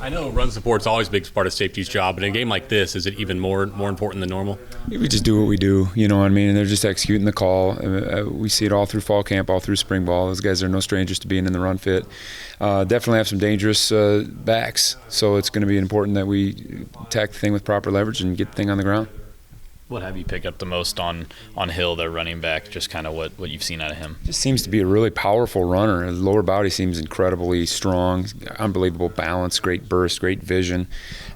I know run support's always a big part of safety's job, but in a game like this, is it even more important than normal? We just do what we do, you know what I mean? And they're just executing the call. We see it all through fall camp, all through spring ball. Those guys are no strangers to being in the run fit. Definitely have some dangerous backs, so it's going to be important that we attack the thing with proper leverage and get the thing on the ground. What have you picked up the most on Hill, their running back, just kind of what you've seen out of him? Just seems to be a really powerful runner. His lower body seems incredibly strong, unbelievable balance, great burst, great vision.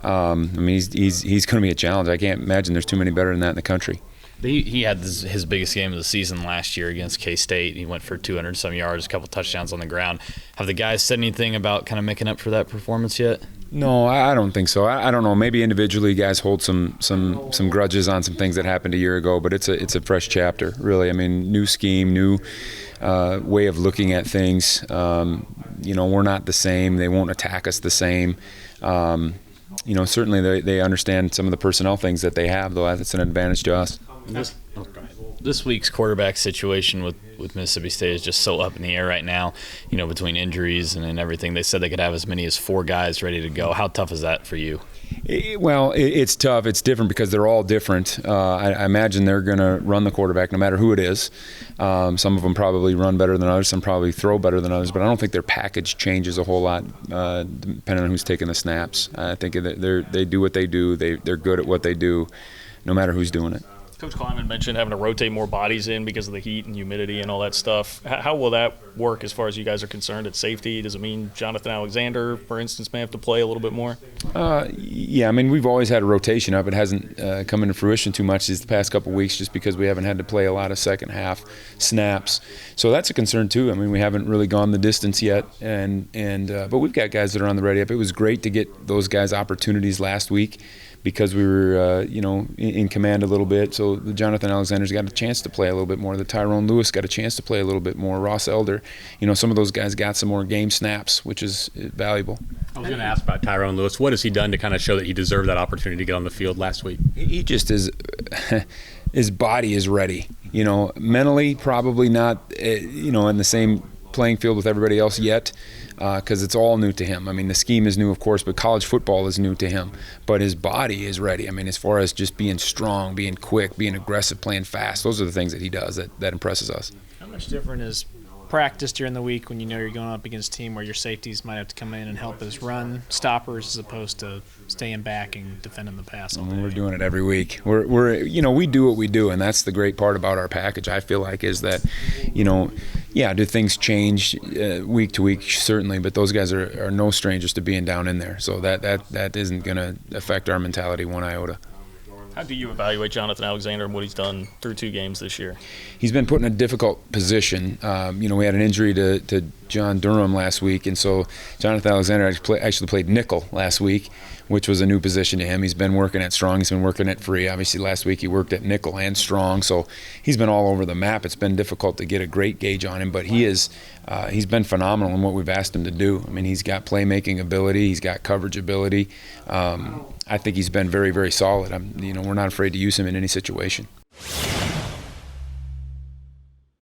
I mean, he's going to be a challenge. I can't imagine there's too many better than that in the country. He had his biggest game of the season last year against K-State. He went for 200-some yards, a couple touchdowns on the ground. Have the guys said anything about kind of making up for that performance yet? No, I don't think so. I don't know. Maybe individually, guys hold some grudges on some things that happened a year ago, but it's a fresh chapter, really. I mean, new scheme, new way of looking at things. We're not the same. They won't attack us the same. Certainly they understand some of the personnel things that they have, though. That's an advantage to us. This week's quarterback situation with Mississippi State is just so up in the air right now, between injuries and everything. They said they could have as many as 4 guys ready to go. How tough is that for you? It's tough. It's different because they're all different. I imagine they're going to run the quarterback no matter who it is. Some of them probably run better than others. Some probably throw better than others. But I don't think their package changes a whole lot depending on who's taking the snaps. I think they do what they do. They're good at what they do no matter who's doing it. Coach Klanderman mentioned having to rotate more bodies in because of the heat and humidity and all that stuff. How will that work as far as you guys are concerned at safety? Does it mean Jonathan Alexander, for instance, may have to play a little bit more? Yeah, I mean, we've always had a rotation up. It hasn't come into fruition too much these past couple of weeks just because we haven't had to play a lot of second half snaps. So that's a concern too. I mean, we haven't really gone the distance yet, but we've got guys that are on the ready up. It was great to get those guys opportunities last week, because we were, in command a little bit. So the Jonathan Alexander's got a chance to play a little bit more. The Tyrone Lewis got a chance to play a little bit more. Ross Elder, some of those guys got some more game snaps, which is valuable. I was going to ask about Tyrone Lewis. What has he done to kind of show that he deserved that opportunity to get on the field last week? He just is. His body is ready. Mentally probably not, in the same playing field with everybody else yet. Because it's all new to him. I mean, the scheme is new, of course, but college football is new to him. But his body is ready. I mean, as far as just being strong, being quick, being aggressive, playing fast, those are the things that he does that impresses us. How much different is practice during the week when you're going up against a team where your safeties might have to come in and help as run stoppers as opposed to staying back and defending the pass all day? We're doing it every week. We do what we do, and that's the great part about our package, I feel like, is that, do things change week to week? Certainly, but those guys are no strangers to being down in there. So that isn't going to affect our mentality one iota. How do you evaluate Jonathan Alexander and what he's done through 2 games this year? He's been put in a difficult position. We had an injury to John Durham last week, and so Jonathan Alexander actually played nickel last week, which was a new position to him. He's been working at strong. He's been working at free. Obviously, last week he worked at nickel and strong, so he's been all over the map. It's been difficult to get a great gauge on him, but he's been phenomenal in what we've asked him to do. I mean, he's got playmaking ability. He's got coverage ability. I think he's been very, very solid. We're not afraid to use him in any situation.